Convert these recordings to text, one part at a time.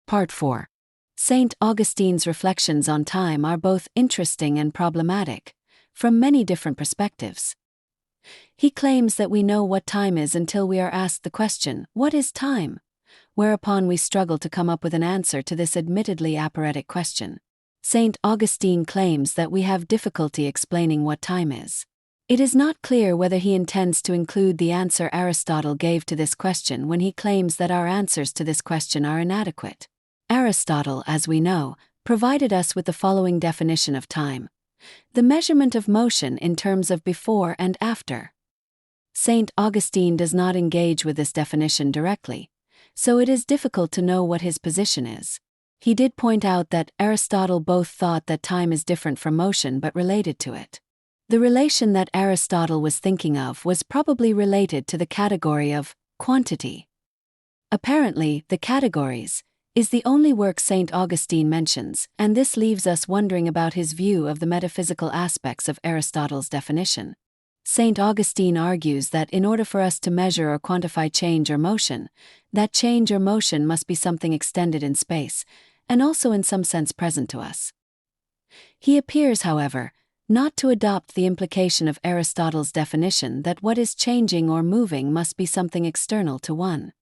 Part 4. St. Augustine's reflections on time are both interesting and problematic, from many different perspectives. He claims that we know what time is until we are asked the question, "What is time?" whereupon we struggle to come up with an answer to this admittedly aporetic question. St. Augustine claims that we have difficulty explaining what time is. It is not clear whether he intends to include the answer Aristotle gave to this question when he claims that our answers to this question are inadequate. Aristotle, as we know, provided us with the following definition of time: the measurement of motion in terms of before and after. St. Augustine does not engage with this definition directly, so it is difficult to know what his position is. He did point out that Aristotle both thought that time is different from motion but related to it. The relation that Aristotle was thinking of was probably related to the category of quantity. Apparently, the Categories is the only work St. Augustine mentions, and this leaves us wondering about his view of the metaphysical aspects of Aristotle's definition. St. Augustine argues that in order for us to measure or quantify change or motion, that change or motion must be something extended in space, and also in some sense present to us. He appears, however, not to adopt the implication of Aristotle's definition that what is changing or moving must be something external to one.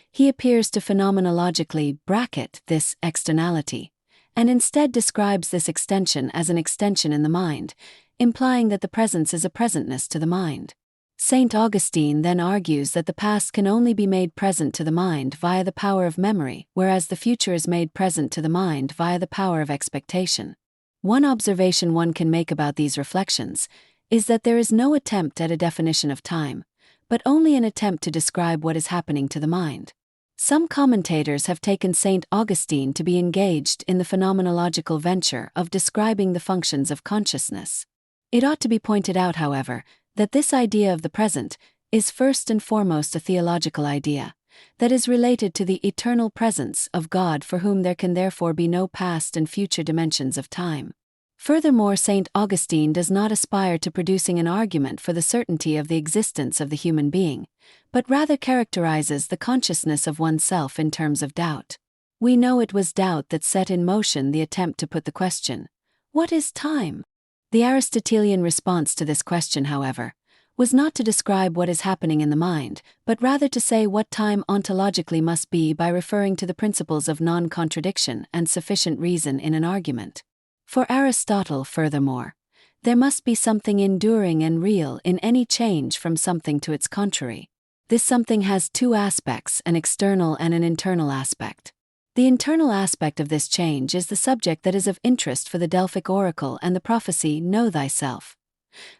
He appears to phenomenologically bracket this externality, and instead describes this extension as an extension in the mind, implying that the presence is a presentness to the mind. St. Augustine then argues that the past can only be made present to the mind via the power of memory, whereas the future is made present to the mind via the power of expectation. One observation one can make about these reflections is that there is no attempt at a definition of time, but only an attempt to describe what is happening to the mind. Some commentators have taken St. Augustine to be engaged in the phenomenological venture of describing the functions of consciousness. It ought to be pointed out, however, that this idea of the present is first and foremost a theological idea that is related to the eternal presence of God, for whom there can therefore be no past and future dimensions of time. Furthermore, St. Augustine does not aspire to producing an argument for the certainty of the existence of the human being, but rather characterizes the consciousness of oneself in terms of doubt. We know it was doubt that set in motion the attempt to put the question, "What is time?" The Aristotelian response to this question, however, was not to describe what is happening in the mind, but rather to say what time ontologically must be by referring to the principles of non-contradiction and sufficient reason in an argument. For Aristotle, furthermore, there must be something enduring and real in any change from something to its contrary. This something has two aspects, an external and an internal aspect. The internal aspect of this change is the subject that is of interest for the Delphic oracle and the prophecy, "Know thyself."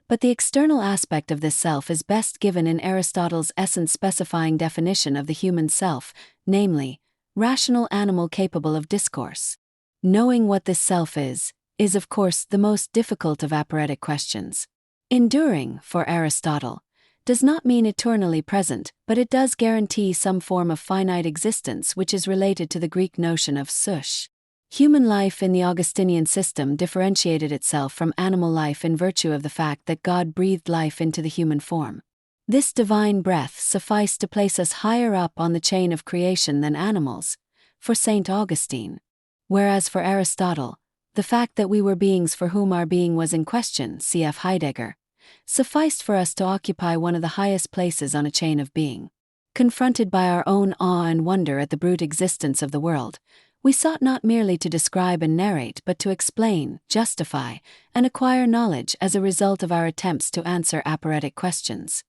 But the external aspect of this self is best given in Aristotle's essence-specifying definition of the human self, namely, rational animal capable of discourse. Knowing what this self is of course the most difficult of aporetic questions. Enduring, for Aristotle, does not mean eternally present, but it does guarantee some form of finite existence which is related to the Greek notion of sus. Human life in the Augustinian system differentiated itself from animal life in virtue of the fact that God breathed life into the human form. This divine breath sufficed to place us higher up on the chain of creation than animals, for St. Augustine. Whereas for Aristotle, the fact that we were beings for whom our being was in question, cf. Heidegger, sufficed for us to occupy one of the highest places on a chain of being. Confronted by our own awe and wonder at the brute existence of the world, we sought not merely to describe and narrate but to explain, justify, and acquire knowledge as a result of our attempts to answer aporetic questions.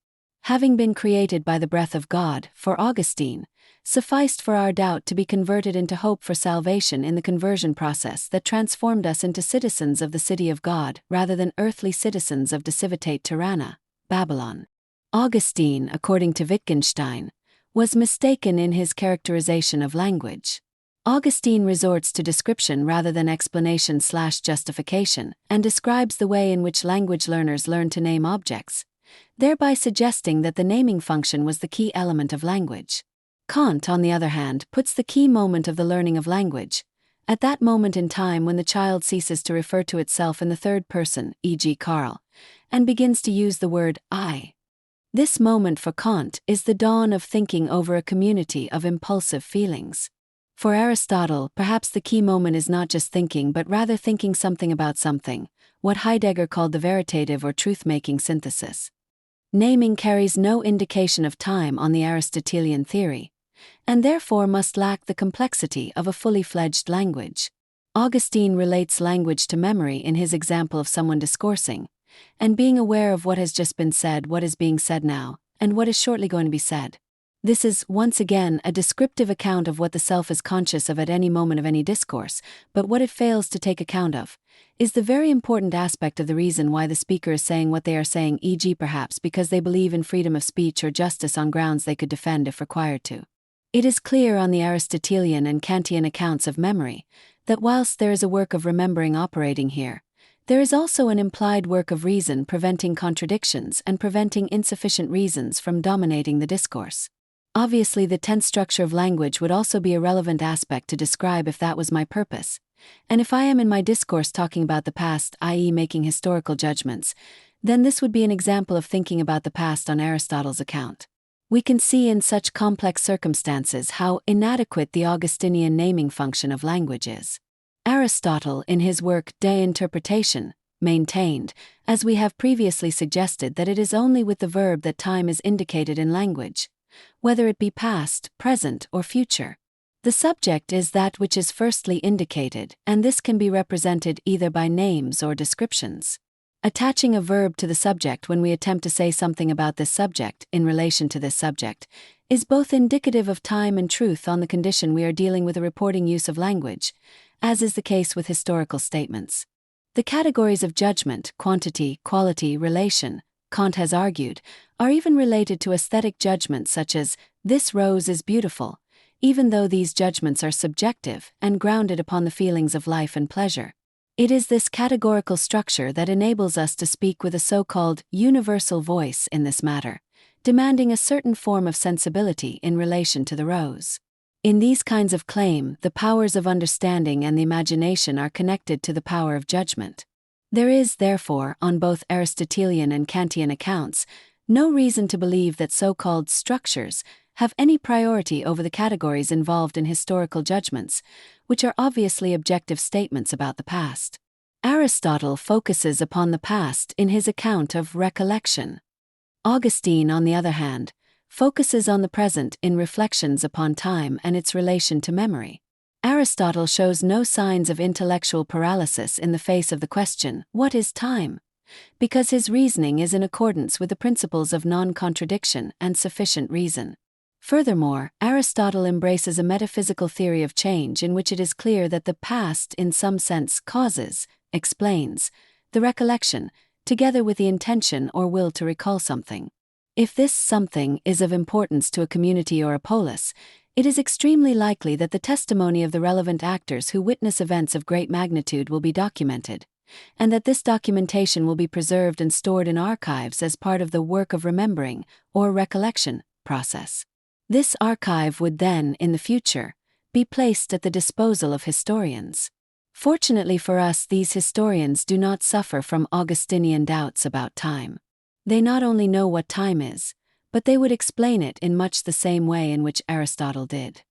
Having been created by the breath of God, for Augustine, sufficed for our doubt to be converted into hope for salvation in the conversion process that transformed us into citizens of the city of God rather than earthly citizens of de civitate tyranna, Babylon. Augustine, according to Wittgenstein, was mistaken in his characterization of language. Augustine resorts to description rather than explanation/justification and describes the way in which language learners learn to name objects, thereby suggesting that the naming function was the key element of language. Kant, on the other hand, puts the key moment of the learning of language, at that moment in time when the child ceases to refer to itself in the third person, e.g. Karl, and begins to use the word I. This moment for Kant is the dawn of thinking over a community of impulsive feelings. For Aristotle, perhaps the key moment is not just thinking but rather thinking something about something, what Heidegger called the veritative or truth-making synthesis. Naming carries no indication of time on the Aristotelian theory, and therefore must lack the complexity of a fully fledged language. Augustine relates language to memory in his example of someone discoursing, and being aware of what has just been said, what is being said now, and what is shortly going to be said. This is, once again, a descriptive account of what the self is conscious of at any moment of any discourse, but what it fails to take account of is the very important aspect of the reason why the speaker is saying what they are saying, e.g. perhaps because they believe in freedom of speech or justice on grounds they could defend if required to. It is clear on the Aristotelian and Kantian accounts of memory that whilst there is a work of remembering operating here, there is also an implied work of reason preventing contradictions and preventing insufficient reasons from dominating the discourse. Obviously, the tense structure of language would also be a relevant aspect to describe if that was my purpose. And if I am in my discourse talking about the past, i.e. making historical judgments, then this would be an example of thinking about the past on Aristotle's account. We can see in such complex circumstances how inadequate the Augustinian naming function of language is. Aristotle, in his work De Interpretation, maintained, as we have previously suggested, that it is only with the verb that time is indicated in language, whether it be past, present, or future. The subject is that which is firstly indicated, and this can be represented either by names or descriptions. Attaching a verb to the subject when we attempt to say something about this subject in relation to this subject is both indicative of time and truth on the condition we are dealing with a reporting use of language, as is the case with historical statements. The categories of judgment, quantity, quality, relation, Kant has argued, are even related to aesthetic judgments such as, this rose is beautiful, even though these judgments are subjective and grounded upon the feelings of life and pleasure. It is this categorical structure that enables us to speak with a so-called universal voice in this matter, demanding a certain form of sensibility in relation to the rose. In these kinds of claim, the powers of understanding and the imagination are connected to the power of judgment. There is, therefore, on both Aristotelian and Kantian accounts, no reason to believe that so-called structures have any priority over the categories involved in historical judgments, which are obviously objective statements about the past. Aristotle focuses upon the past in his account of recollection. Augustine, on the other hand, focuses on the present in reflections upon time and its relation to memory. Aristotle shows no signs of intellectual paralysis in the face of the question, what is time? Because his reasoning is in accordance with the principles of non-contradiction and sufficient reason. Furthermore, Aristotle embraces a metaphysical theory of change in which it is clear that the past in some sense causes, explains, the recollection, together with the intention or will to recall something. If this something is of importance to a community or a polis, it is extremely likely that the testimony of the relevant actors who witness events of great magnitude will be documented, and that this documentation will be preserved and stored in archives as part of the work of remembering, or recollection, process. This archive would then, in the future, be placed at the disposal of historians. Fortunately for us, these historians do not suffer from Augustinian doubts about time. They not only know what time is, but they would explain it in much the same way in which Aristotle did.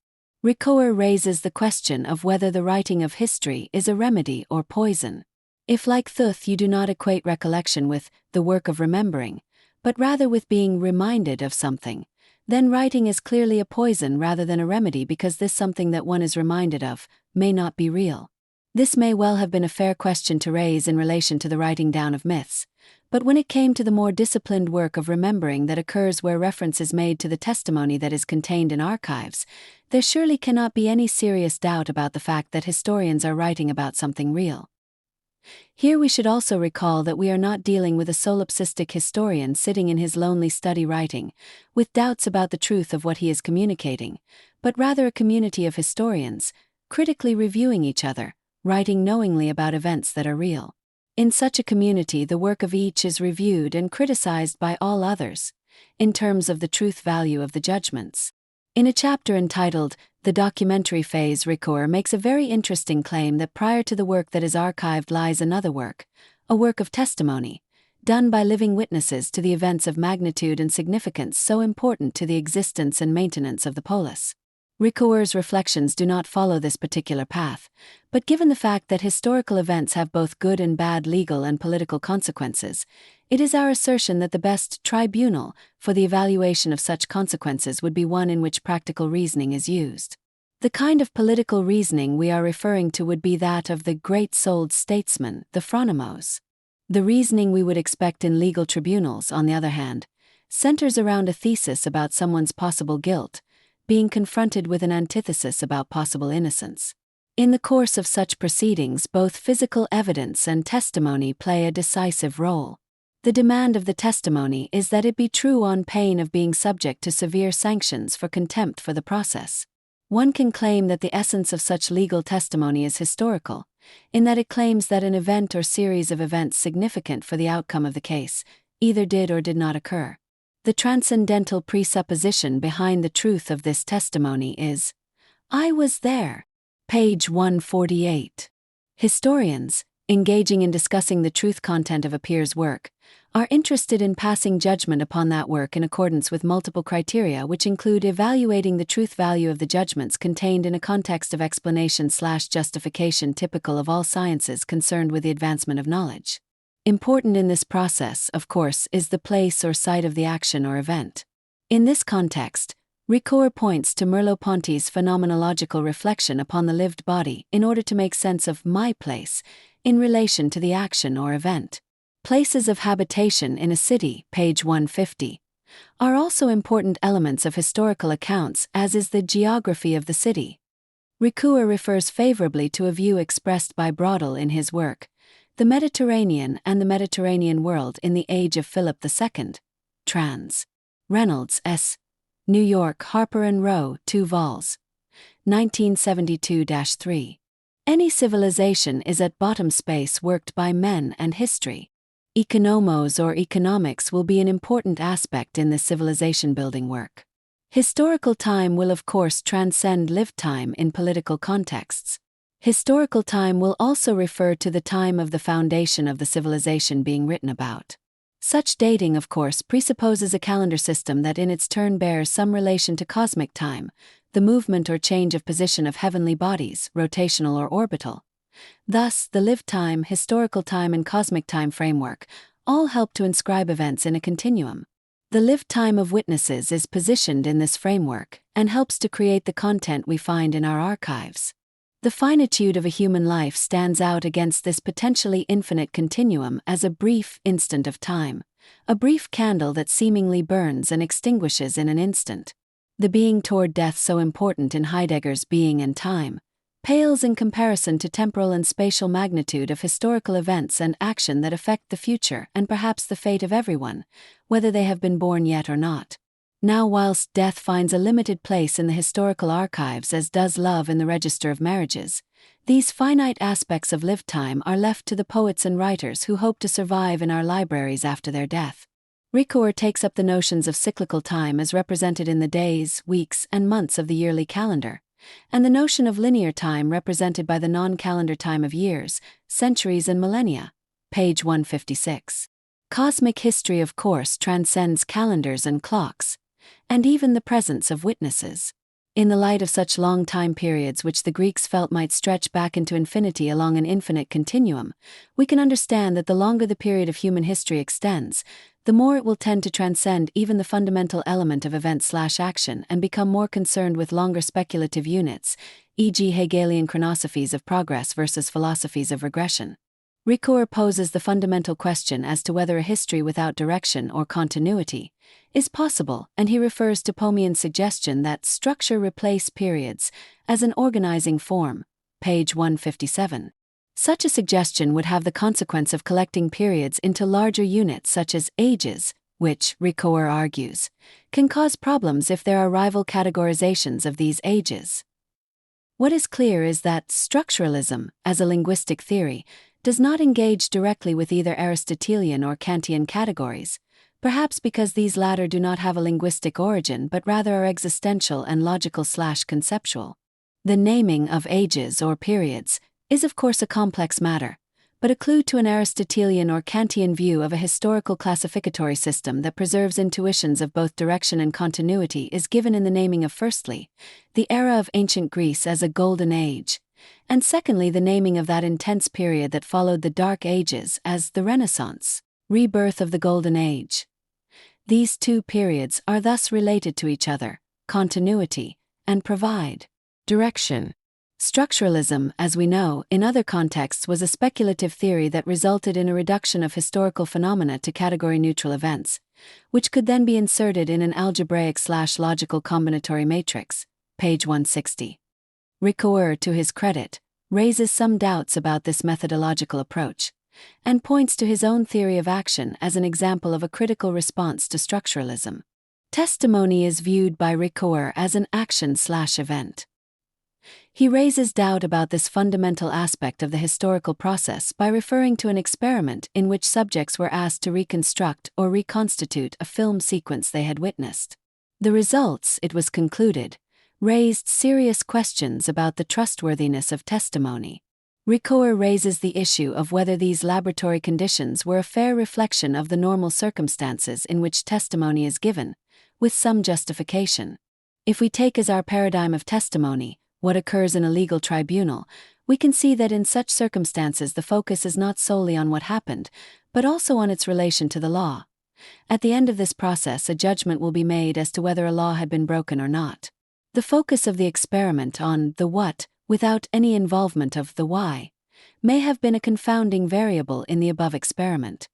Ricoeur raises the question of whether the writing of history is a remedy or poison. If, like Thuth, you do not equate recollection with the work of remembering, but rather with being reminded of something, then writing is clearly a poison rather than a remedy, because this something that one is reminded of may not be real. This may well have been a fair question to raise in relation to the writing down of myths, but when it came to the more disciplined work of remembering that occurs where reference is made to the testimony that is contained in archives, there surely cannot be any serious doubt about the fact that historians are writing about something real. Here we should also recall that we are not dealing with a solipsistic historian sitting in his lonely study writing, with doubts about the truth of what he is communicating, but rather a community of historians, critically reviewing each other, writing knowingly about events that are real. In such a community, the work of each is reviewed and criticized by all others, in terms of the truth value of the judgments. In a chapter entitled The Documentary Phase, Ricoeur makes a very interesting claim that prior to the work that is archived lies another work, a work of testimony, done by living witnesses to the events of magnitude and significance so important to the existence and maintenance of the polis. Ricoeur's reflections do not follow this particular path, but given the fact that historical events have both good and bad legal and political consequences, it is our assertion that the best tribunal for the evaluation of such consequences would be one in which practical reasoning is used. The kind of political reasoning we are referring to would be that of the great-souled statesman, the phronimos. The reasoning we would expect in legal tribunals, on the other hand, centers around a thesis about someone's possible guilt, being confronted with an antithesis about possible innocence. In the course of such proceedings, both physical evidence and testimony play a decisive role. The demand of the testimony is that it be true on pain of being subject to severe sanctions for contempt for the process. One can claim that the essence of such legal testimony is historical, in that it claims that an event or series of events significant for the outcome of the case either did or did not occur. The transcendental presupposition behind the truth of this testimony is, "I was there." Page 148. Historians, engaging in discussing the truth content of a peer's work, are interested in passing judgment upon that work in accordance with multiple criteria which include evaluating the truth value of the judgments contained in a context of explanation/justification typical of all sciences concerned with the advancement of knowledge. Important in this process, of course, is the place or site of the action or event. In this context, Ricoeur points to Merleau-Ponty's phenomenological reflection upon the lived body in order to make sense of my place in relation to the action or event. Places of habitation in a city, page 150, are also important elements of historical accounts, as is the geography of the city. Ricoeur refers favorably to a view expressed by Braudel in his work, The Mediterranean and the Mediterranean World in the Age of Philip II, trans. Reynolds, S. New York, Harper & Row, 2 vols. 1972-3. Any civilization is at bottom space worked by men and history. Economos or economics will be an important aspect in this civilization-building work. Historical time will of course transcend lived time in political contexts. Historical time will also refer to the time of the foundation of the civilization being written about. Such dating, of course, presupposes a calendar system that in its turn bears some relation to cosmic time, the movement or change of position of heavenly bodies, rotational or orbital. Thus, the lived time, historical time and cosmic time framework all help to inscribe events in a continuum. The lived time of witnesses is positioned in this framework and helps to create the content we find in our archives. The finitude of a human life stands out against this potentially infinite continuum as a brief instant of time, a brief candle that seemingly burns and extinguishes in an instant. The being toward death so important in Heidegger's Being and Time pales in comparison to temporal and spatial magnitude of historical events and action that affect the future and perhaps the fate of everyone, whether they have been born yet or not. Now, whilst death finds a limited place in the historical archives as does love in the register of marriages, these finite aspects of lived time are left to the poets and writers who hope to survive in our libraries after their death. Ricoeur takes up the notions of cyclical time as represented in the days, weeks, and months of the yearly calendar, and the notion of linear time represented by the non-calendar time of years, centuries and millennia, page 156. Cosmic history, of course, transcends calendars and clocks, and even the presence of witnesses. In the light of such long time periods which the Greeks felt might stretch back into infinity along an infinite continuum, we can understand that the longer the period of human history extends, the more it will tend to transcend even the fundamental element of event/action and become more concerned with longer speculative units, e.g. Hegelian chronosophies of progress versus philosophies of regression. Ricoeur poses the fundamental question as to whether a history without direction or continuity is possible, and he refers to Pomian's suggestion that structure replace periods as an organizing form, page 157. Such a suggestion would have the consequence of collecting periods into larger units such as ages, which, Ricoeur argues, can cause problems if there are rival categorizations of these ages. What is clear is that structuralism, as a linguistic theory, does not engage directly with either Aristotelian or Kantian categories, perhaps because these latter do not have a linguistic origin but rather are existential and logical/conceptual. The naming of ages or periods is of course a complex matter, but a clue to an Aristotelian or Kantian view of a historical classificatory system that preserves intuitions of both direction and continuity is given in the naming of, firstly, the era of ancient Greece as a golden age, and secondly, the naming of that intense period that followed the Dark Ages as the Renaissance, rebirth of the Golden Age. These two periods are thus related to each other, continuity, and provide direction. Structuralism, as we know, in other contexts was a speculative theory that resulted in a reduction of historical phenomena to category-neutral events, which could then be inserted in an algebraic/logical combinatory matrix, page 160. Ricoeur, to his credit, raises some doubts about this methodological approach, and points to his own theory of action as an example of a critical response to structuralism. Testimony is viewed by Ricoeur as an action/event. He raises doubt about this fundamental aspect of the historical process by referring to an experiment in which subjects were asked to reconstruct or reconstitute a film sequence they had witnessed. The results, it was concluded, raised serious questions about the trustworthiness of testimony. Ricoeur raises the issue of whether these laboratory conditions were a fair reflection of the normal circumstances in which testimony is given, with some justification. If we take as our paradigm of testimony what occurs in a legal tribunal, we can see that in such circumstances the focus is not solely on what happened, but also on its relation to the law. At the end of this process, a judgment will be made as to whether a law had been broken or not. The focus of the experiment on the what, without any involvement of the why, may have been a confounding variable in the above experiment.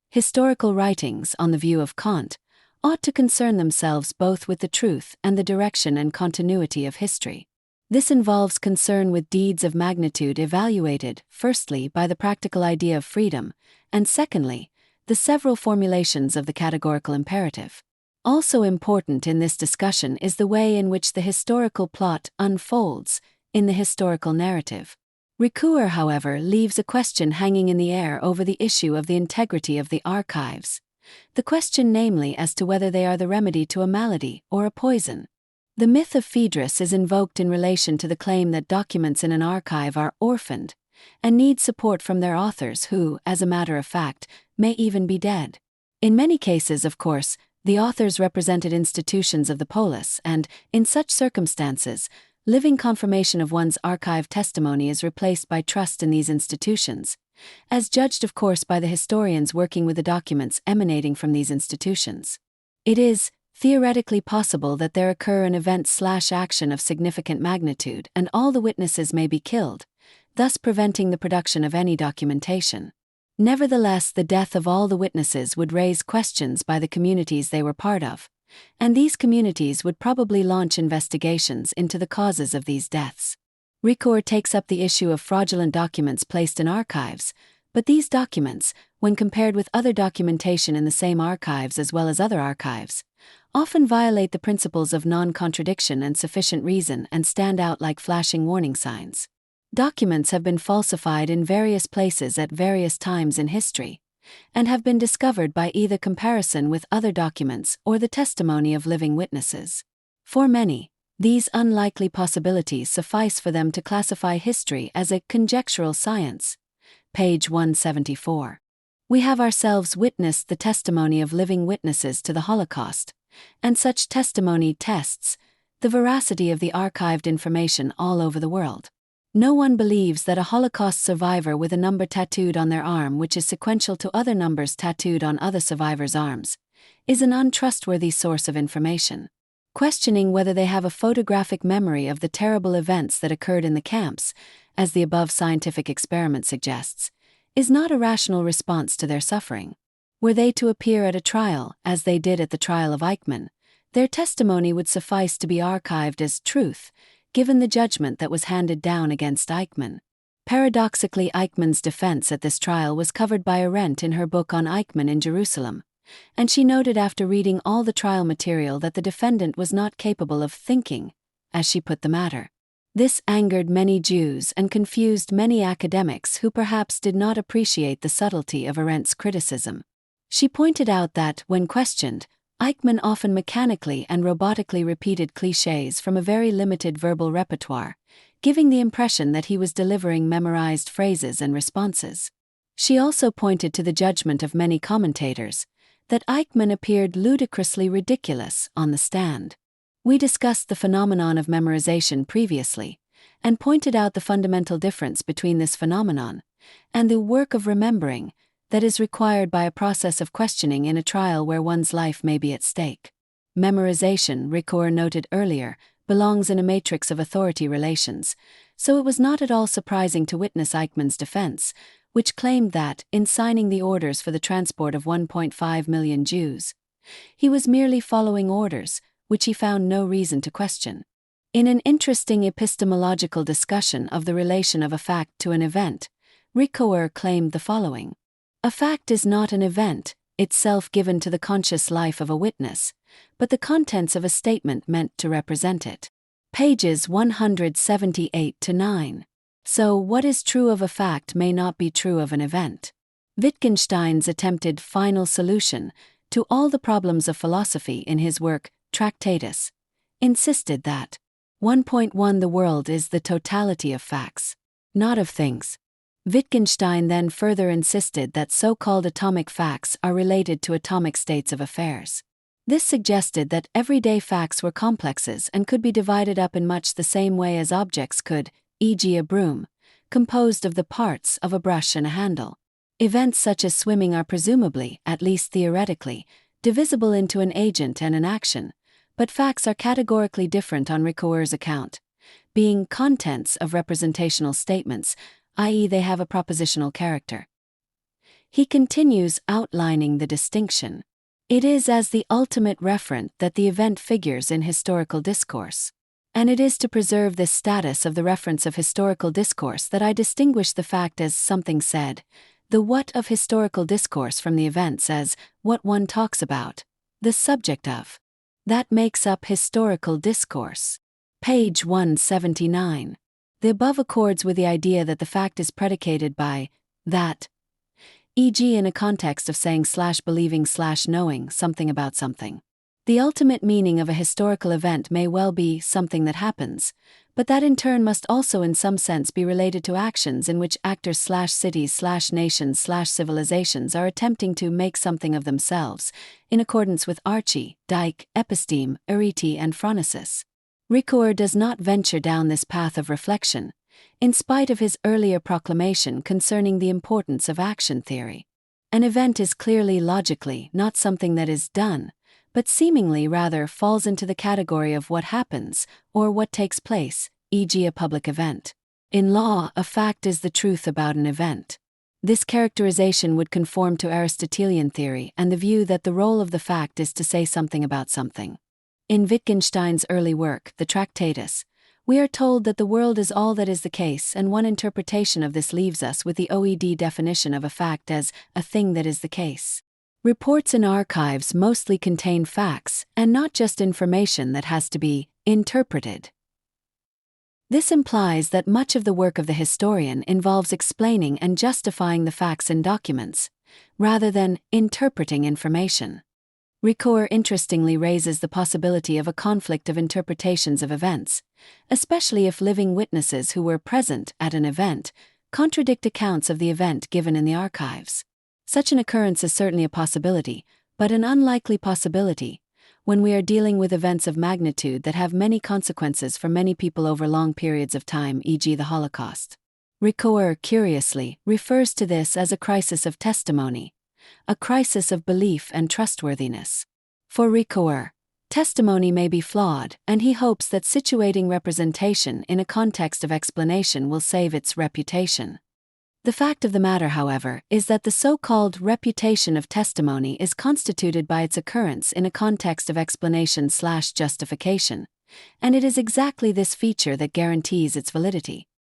Historical writings, on the view of Kant, ought to concern themselves both with the truth and the direction and continuity of history. This involves concern with deeds of magnitude evaluated, firstly, by the practical idea of freedom, and secondly, the several formulations of the categorical imperative. Also important in this discussion is the way in which the historical plot unfolds in the historical narrative. Ricoeur, however, leaves a question hanging in the air over the issue of the integrity of the archives. The question namely as to whether they are the remedy to a malady or a poison. The myth of Phaedrus is invoked in relation to the claim that documents in an archive are orphaned and need support from their authors who, as a matter of fact, may even be dead. In many cases, of course, the authors represented institutions of the polis, and, in such circumstances, living confirmation of one's archive testimony is replaced by trust in these institutions, as judged of course by the historians working with the documents emanating from these institutions. It is theoretically possible that there occur an event/action of significant magnitude and all the witnesses may be killed, thus preventing the production of any documentation. Nevertheless, the death of all the witnesses would raise questions by the communities they were part of, and these communities would probably launch investigations into the causes of these deaths. Ricoeur takes up the issue of fraudulent documents placed in archives, but these documents, when compared with other documentation in the same archives as well as other archives, often violate the principles of non-contradiction and sufficient reason and stand out like flashing warning signs. Documents have been falsified in various places at various times in history, and have been discovered by either comparison with other documents or the testimony of living witnesses. For many, these unlikely possibilities suffice for them to classify history as a conjectural science. Page 174. We have ourselves witnessed the testimony of living witnesses to the Holocaust, and such testimony tests the veracity of the archived information all over the world. No one believes that a Holocaust survivor with a number tattooed on their arm which is sequential to other numbers tattooed on other survivors' arms is an untrustworthy source of information. Questioning whether they have a photographic memory of the terrible events that occurred in the camps, as the above scientific experiment suggests, is not a rational response to their suffering. Were they to appear at a trial, as they did at the trial of Eichmann, their testimony would suffice to be archived as truth, given the judgment that was handed down against Eichmann. Paradoxically, Eichmann's defense at this trial was covered by Arendt in her book on Eichmann in Jerusalem, and she noted after reading all the trial material that the defendant was not capable of thinking, as she put the matter. This angered many Jews and confused many academics who perhaps did not appreciate the subtlety of Arendt's criticism. She pointed out that, when questioned, Eichmann often mechanically and robotically repeated clichés from a very limited verbal repertoire, giving the impression that he was delivering memorized phrases and responses. She also pointed to the judgment of many commentators, that Eichmann appeared ludicrously ridiculous on the stand. We discussed the phenomenon of memorization previously, and pointed out the fundamental difference between this phenomenon and the work of remembering that is required by a process of questioning in a trial where one's life may be at stake. Memorization, Ricoeur noted earlier, belongs in a matrix of authority relations, so it was not at all surprising to witness Eichmann's defense, which claimed that, in signing the orders for the transport of 1.5 million Jews, he was merely following orders, which he found no reason to question. In an interesting epistemological discussion of the relation of a fact to an event, Ricoeur claimed the following. A fact is not an event, itself given to the conscious life of a witness, but the contents of a statement meant to represent it. Pages 178-9. So, what is true of a fact may not be true of an event. Wittgenstein's attempted final solution to all the problems of philosophy in his work, Tractatus, insisted that 1.1 The world is the totality of facts, not of things. Wittgenstein then further insisted that so-called atomic facts are related to atomic states of affairs. This suggested that everyday facts were complexes and could be divided up in much the same way as objects could, e.g. a broom, composed of the parts of a brush and a handle. Events such as swimming are presumably, at least theoretically, divisible into an agent and an action, but facts are categorically different on Ricoeur's account, being contents of representational statements, i.e. they have a propositional character. He continues outlining the distinction. It is as the ultimate referent that the event figures in historical discourse. And it is to preserve this status of the reference of historical discourse that I distinguish the fact as something said, the what of historical discourse from the events as what one talks about, the subject of. That makes up historical discourse. Page 179. The above accords with the idea that the fact is predicated by that, e.g. in a context of saying/believing/knowing something about something. The ultimate meaning of a historical event may well be something that happens, but that in turn must also in some sense be related to actions in which actors/cities/nations/civilizations are attempting to make something of themselves, in accordance with Archie, Dyke, Episteme, Arete and Phronesis. Ricoeur does not venture down this path of reflection, in spite of his earlier proclamation concerning the importance of action theory. An event is clearly logically not something that is done, but seemingly rather falls into the category of what happens, or what takes place, e.g. a public event. In law, a fact is the truth about an event. This characterization would conform to Aristotelian theory and the view that the role of the fact is to say something about something. In Wittgenstein's early work, the Tractatus, we are told that the world is all that is the case, and one interpretation of this leaves us with the OED definition of a fact as a thing that is the case. Reports in archives mostly contain facts, and not just information that has to be interpreted. This implies that much of the work of the historian involves explaining and justifying the facts in documents, rather than interpreting information. Ricoeur interestingly raises the possibility of a conflict of interpretations of events, especially if living witnesses who were present at an event contradict accounts of the event given in the archives. Such an occurrence is certainly a possibility, but an unlikely possibility, when we are dealing with events of magnitude that have many consequences for many people over long periods of time, e.g. the Holocaust. Ricoeur, curiously, refers to this as a crisis of testimony, a crisis of belief and trustworthiness. For Ricoeur, testimony may be flawed, and he hopes that situating representation in a context of explanation will save its reputation. The fact of the matter, however, is that the so-called reputation of testimony is constituted by its occurrence in a context of explanation/justification, and it is exactly this feature that guarantees its validity.